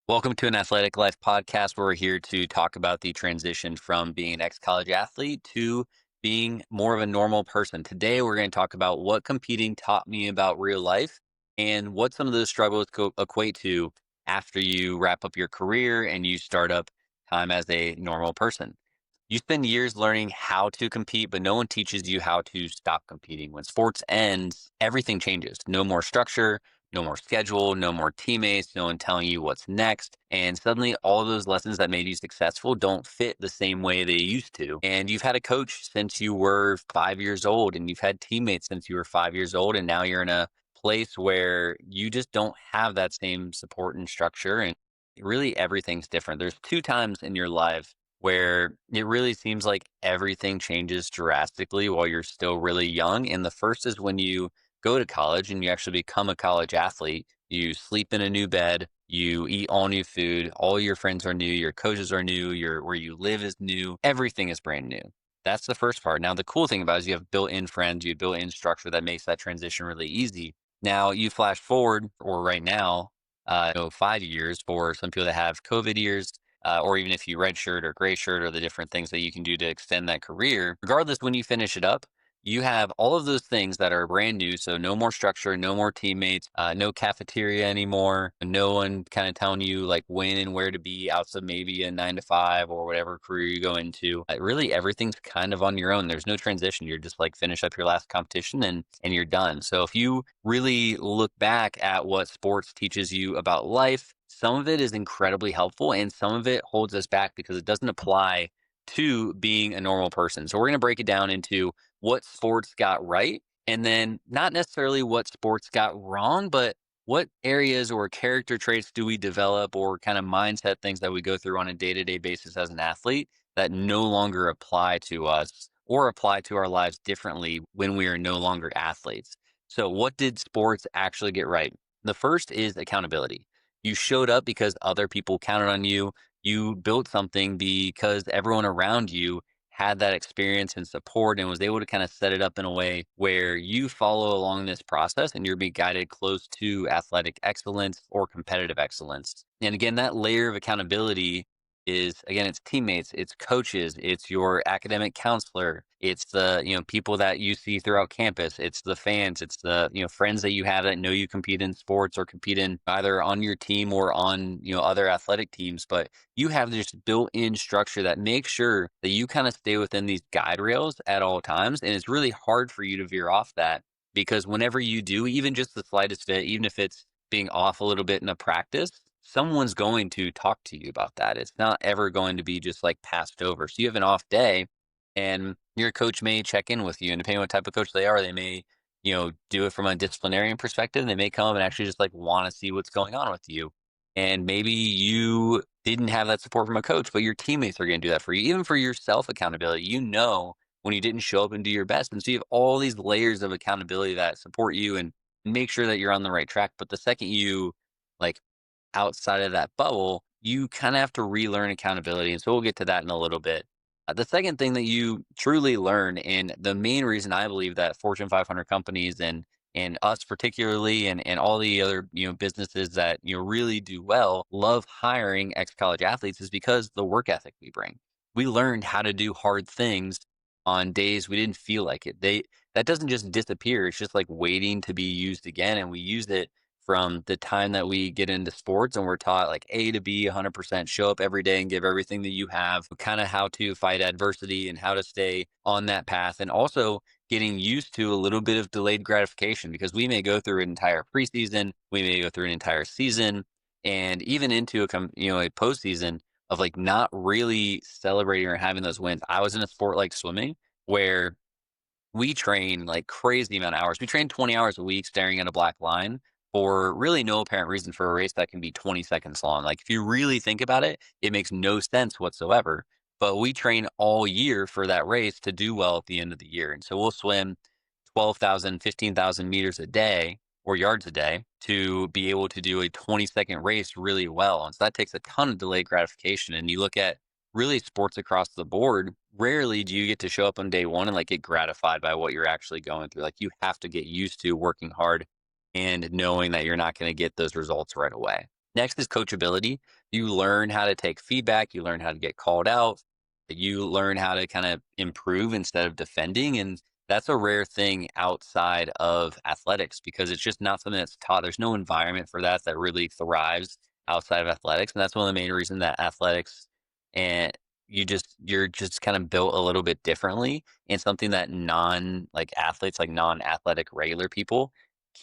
Welcome to an Athletic Life podcast where we're here to talk about the transition from being an ex-college athlete to being more of a normal person. Today, we're going to talk about what competing taught me about real life and what some of those struggles equate to after you wrap up your career and you start up time as a normal person. You spend years learning how to compete, but no one teaches you how to stop competing. When sports ends, everything changes. No more structure, no more schedule, no more teammates, no one telling you what's next. And suddenly, all of those lessons that made you successful don't fit the same way they used to. And you've had a coach since you were 5 years old, and you've had teammates since you were 5 years old. And now you're in a place where you just don't have that same support and structure. And really, everything's different. There's two times in your life where it really seems like everything changes drastically while you're still really young. And the first is when you go to college and you actually become a college athlete. You sleep in a new bed, you eat all new food, all your friends are new, your coaches are new, your where you live is new, everything is brand new. That's the first part. Now the cool thing about it is you have built-in friends, you have built-in structure that makes that transition really easy. Now you flash forward, or right now, 5 years for some people that have COVID years, or even if you red shirt or gray shirt or the different things that you can do to extend that career. Regardless, when you finish it up, you have all of those things that are brand new. So no more structure, no more teammates, no cafeteria anymore, no one kind of telling you like when and where to be outside maybe a 9 to 5 or whatever career you go into. Really, everything's kind of on your own. There's no transition. You're just like finish up your last competition and you're done. So if you really look back at what sports teaches you about life, some of it is incredibly helpful and some of it holds us back because it doesn't apply to being a normal person. So we're going to break it down into what sports got right, and then not necessarily what sports got wrong, but what areas or character traits do we develop or kind of mindset things that we go through on a day to day basis as an athlete that no longer apply to us or apply to our lives differently when we are no longer athletes. So, what did sports actually get right? The first is accountability. You showed up because other people counted on you. You built something because everyone around you had that experience and support and was able to kind of set it up in a way where you follow along this process and you're being guided close to athletic excellence or competitive excellence. And again, that layer of accountability is again, it's teammates, it's coaches, it's your academic counselor, it's the, people that you see throughout campus, it's the fans, it's the, friends that you have that know you compete in sports or compete in either on your team or on, other athletic teams. But you have this built-in structure that makes sure that you kind of stay within these guide rails at all times. And it's really hard for you to veer off that because whenever you do, even just the slightest bit, even if it's being off a little bit in a practice, someone's going to talk to you about that. It's not ever going to be just like passed over. So you have an off day and your coach may check in with you, and depending on what type of coach they are, they may, do it from a disciplinarian perspective. They may come up and actually just like want to see what's going on with you. And maybe you didn't have that support from a coach, but your teammates are going to do that for you. Even for your self accountability, when you didn't show up and do your best. And so you have all these layers of accountability that support you and make sure that you're on the right track. But the second you like outside of that bubble, you kind of have to relearn accountability. And so we'll get to that in a little bit. The second thing that you truly learn, and the main reason I believe that Fortune 500 companies and us particularly and all the other businesses that really do well love hiring ex-college athletes is because the work ethic we bring. We learned how to do hard things on days we didn't feel like it. That doesn't just disappear. It's just like waiting to be used again. And we use it from the time that we get into sports and we're taught like A to B 100%, show up every day and give everything that you have, kind of how to fight adversity and how to stay on that path. And also getting used to a little bit of delayed gratification because we may go through an entire preseason, we may go through an entire season, and even into a postseason of like not really celebrating or having those wins. I was in a sport like swimming where we train like crazy amount of hours. We train 20 hours a week staring at a black line for really no apparent reason for a race that can be 20 seconds long. Like if you really think about it, it makes no sense whatsoever. But we train all year for that race to do well at the end of the year. And so we'll swim 12,000, 15,000 meters a day or yards a day to be able to do a 20-second race really well. And so that takes a ton of delayed gratification. And you look at really sports across the board, rarely do you get to show up on day one and like get gratified by what you're actually going through. Like you have to get used to working hard and knowing that you're not going to get those results right away. Next is coachability. You learn how to take feedback, you learn how to get called out, you learn how to kind of improve instead of defending. And that's a rare thing outside of athletics because it's just not something that's taught. There's no environment for that that really thrives outside of athletics. And that's one of the main reasons that athletics and you're just kind of built a little bit differently and something that like athletes, like non-athletic regular people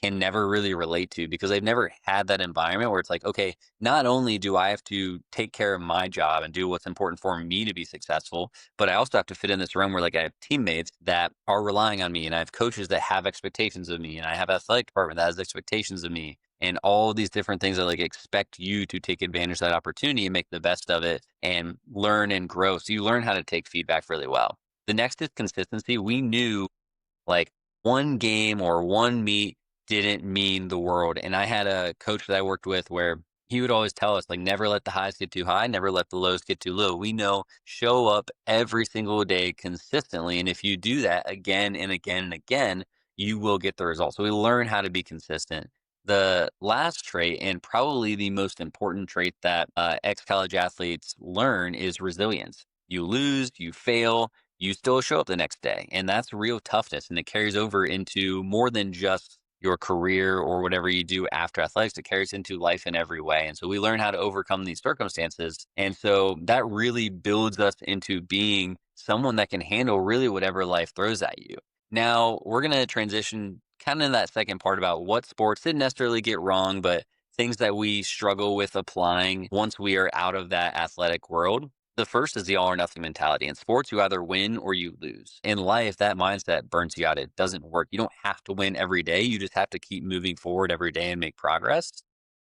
can never really relate to because they've never had that environment where it's like, okay, not only do I have to take care of my job and do what's important for me to be successful, but I also have to fit in this room where like I have teammates that are relying on me and I have coaches that have expectations of me and I have athletic department that has expectations of me and all these different things that like expect you to take advantage of that opportunity and make the best of it and learn and grow. So you learn how to take feedback really well. The next is consistency. We knew like one game or one meet didn't mean the world. And I had a coach that I worked with where he would always tell us, like, never let the highs get too high, never let the lows get too low. We know show up every single day consistently. And if you do that again and again and again, you will get the results. So we learn how to be consistent. The last trait, and probably the most important trait that ex college athletes learn, is resilience. You lose, you fail, you still show up the next day. And that's real toughness. And it carries over into more than just your career or whatever you do after athletics. It carries into life in every way. And so we learn how to overcome these circumstances. And so that really builds us into being someone that can handle really whatever life throws at you. Now, we're going to transition kind of in that second part about what sports didn't necessarily get wrong, but things that we struggle with applying once we are out of that athletic world. The first is the all or nothing mentality. In sports, you either win or you lose. In life, that mindset burns you out. It doesn't work. You don't have to win every day. You just have to keep moving forward every day and make progress.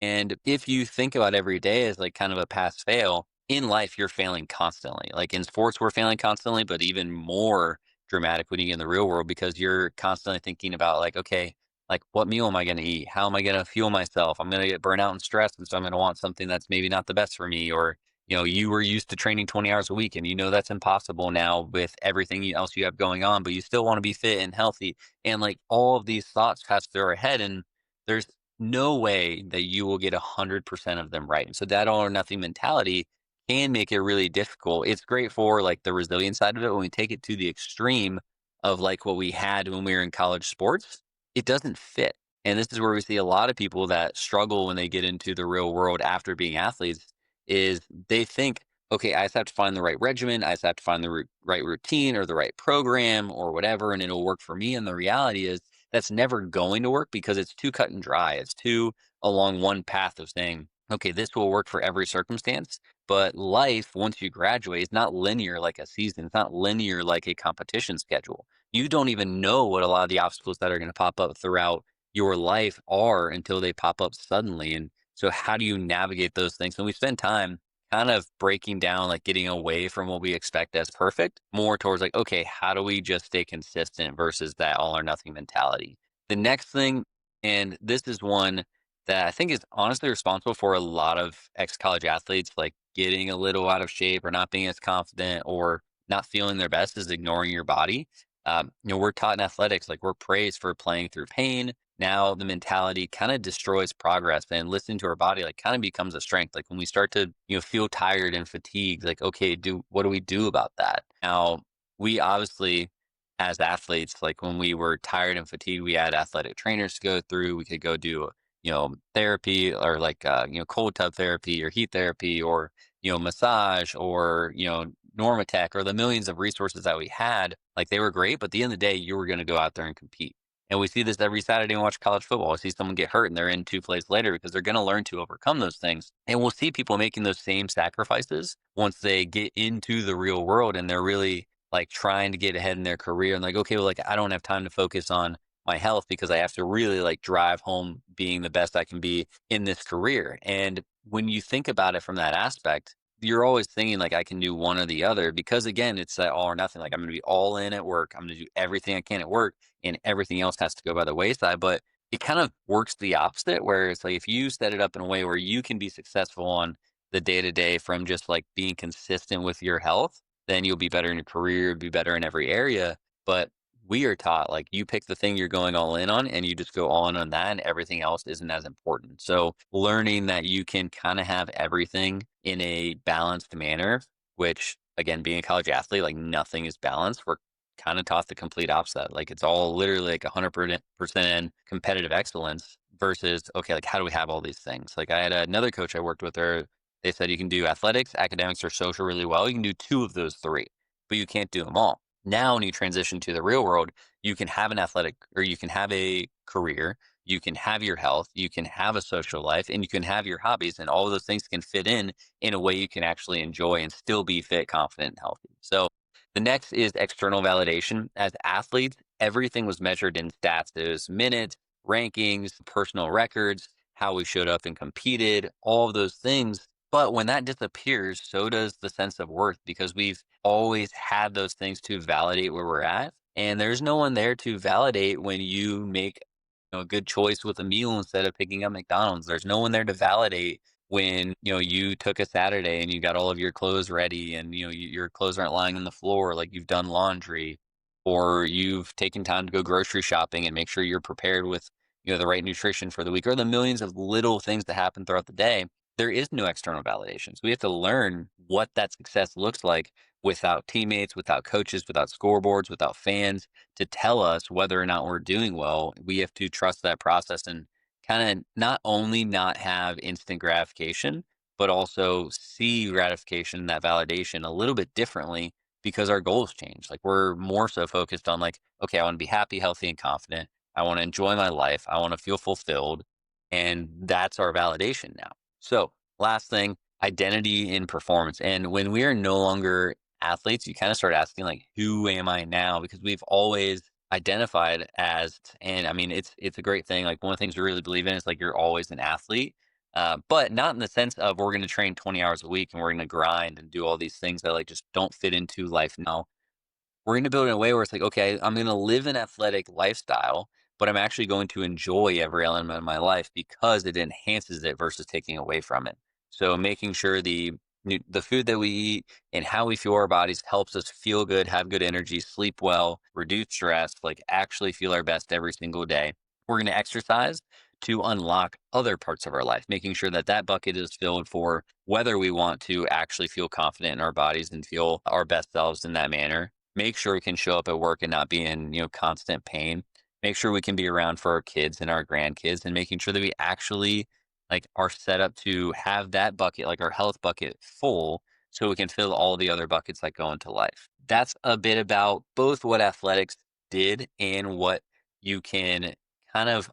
And if you think about every day as like kind of a pass fail, in life, you're failing constantly. Like in sports, we're failing constantly, but even more dramatic when you get in the real world because you're constantly thinking about like, okay, like what meal am I going to eat? How am I going to fuel myself? I'm going to get burnt out and stressed. And so I'm going to want something that's maybe not the best for me. Or, you were used to training 20 hours a week and you know that's impossible now with everything else you have going on, but you still want to be fit and healthy. And like all of these thoughts pass through our head. And there's no way that you will get 100% of them right. And so that all or nothing mentality can make it really difficult. It's great for like the resilient side of it. When we take it to the extreme of like what we had when we were in college sports, it doesn't fit. And this is where we see a lot of people that struggle when they get into the real world after being athletes is they think, okay, I just have to find the right regimen. I just have to find the right routine or the right program or whatever, and it'll work for me. And the reality is that's never going to work because it's too cut and dry. It's too along one path of saying, okay, this will work for every circumstance. But life, once you graduate, is not linear like a season. It's not linear like a competition schedule. You don't even know what a lot of the obstacles that are going to pop up throughout your life are until they pop up suddenly. And so, how do you navigate those things? And we spend time kind of breaking down, like getting away from what we expect as perfect, more towards like, okay, how do we just stay consistent versus that all or nothing mentality? The next thing, and this is one that I think is honestly responsible for a lot of ex college athletes, like getting a little out of shape or not being as confident or not feeling their best, is ignoring your body. We're taught in athletics, like we're praised for playing through pain. Now the mentality kind of destroys progress and listening to our body like kind of becomes a strength. Like when we start to, feel tired and fatigued, like, okay, what do we do about that? Now we obviously as athletes, like when we were tired and fatigued, we had athletic trainers to go through. We could go do, therapy or like, cold tub therapy or heat therapy or, massage or, Normatec or the millions of resources that we had. Like they were great, but at the end of the day, you were going to go out there and compete. And we see this every Saturday and watch college football. I see someone get hurt and they're in two plays later because they're going to learn to overcome those things. And we'll see people making those same sacrifices once they get into the real world and they're really like trying to get ahead in their career and like, okay, well, like I don't have time to focus on my health because I have to really like drive home being the best I can be in this career. And when you think about it from that aspect, you're always thinking like I can do one or the other because again, it's that all or nothing. Like I'm going to be all in at work. I'm going to do everything I can at work and everything else has to go by the wayside. But it kind of works the opposite where it's like if you set it up in a way where you can be successful on the day to day from just like being consistent with your health, then you'll be better in your career, be better in every area. But we are taught like you pick the thing you're going all in on and you just go all in on that and everything else isn't as important. So learning that you can kind of have everything in a balanced manner, which again, being a college athlete, like nothing is balanced. We're kind of taught the complete opposite. Like it's all literally like 100% competitive excellence versus, okay, like how do we have all these things? Like I had another coach I worked with her. They said you can do athletics, academics, or social really well. You can do two of those three, but you can't do them all. Now, when you transition to the real world, you can have an athletic or you can have a career, you can have your health, you can have a social life, and you can have your hobbies, and all of those things can fit in a way you can actually enjoy and still be fit, confident, and healthy. So, the next is external validation. As athletes, everything was measured in stats. It was minutes, rankings, personal records, how we showed up and competed, all of those things. But when that disappears, so does the sense of worth because we've always had those things to validate where we're at. And there's no one there to validate when you make a good choice with a meal instead of picking up McDonald's. There's no one there to validate when you took a Saturday and you got all of your clothes ready and your clothes aren't lying on the floor like you've done laundry, or you've taken time to go grocery shopping and make sure you're prepared with the right nutrition for the week, or the millions of little things that happen throughout the day. There is no external validation. So we have to learn what that success looks like without teammates, without coaches, without scoreboards, without fans to tell us whether or not we're doing well. We have to trust that process and kind of not only not have instant gratification, but also see gratification and that validation a little bit differently because our goals change. Like we're more so focused on like, okay, I want to be happy, healthy, and confident. I want to enjoy my life. I want to feel fulfilled. And that's our validation now. So last thing, identity in performance. And when we are no longer athletes, you kind of start asking like, who am I now? Because we've always identified as, and I mean, it's a great thing. Like one of the things we really believe in is like you're always an athlete, but not in the sense of we're going to train 20 hours a week and we're going to grind and do all these things that like just don't fit into life now. We're going to build it in a way where it's like, okay, I'm going to live an athletic lifestyle, but I'm actually going to enjoy every element of my life because it enhances it versus taking away from it. So making sure the food that we eat and how we fuel our bodies helps us feel good, have good energy, sleep well, reduce stress, like actually feel our best every single day. We're going to exercise to unlock other parts of our life, making sure that that bucket is filled for whether we want to actually feel confident in our bodies and feel our best selves in that manner. Make sure we can show up at work and not be in constant pain. Make sure we can be around for our kids and our grandkids, and making sure that we actually like are set up to have that bucket, like our health bucket, full so we can fill all the other buckets that go into life. That's a bit about both what athletics did and what you can kind of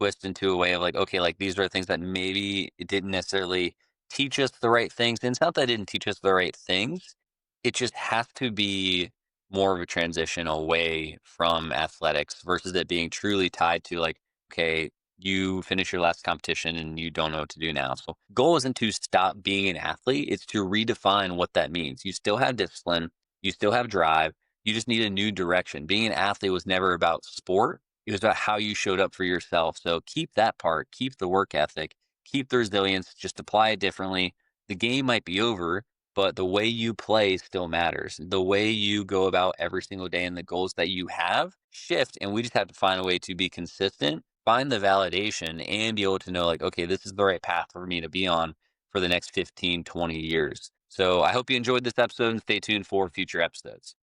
twist into a way of like, okay, like these are things that maybe it didn't necessarily teach us the right things. And it's not that it didn't teach us the right things. It just has to be more of a transition away from athletics versus it being truly tied to like, okay, you finish your last competition and you don't know what to do now. So goal isn't to stop being an athlete. It's to redefine what that means. You still have discipline. You still have drive. You just need a new direction. Being an athlete was never about sport. It was about how you showed up for yourself. So keep that part, keep the work ethic, keep the resilience, just apply it differently. The game might be over, but the way you play still matters. The way you go about every single day and the goals that you have shift. And we just have to find a way to be consistent, find the validation, and be able to know, like, okay, this is the right path for me to be on for the next 15, 20 years. So I hope you enjoyed this episode and stay tuned for future episodes.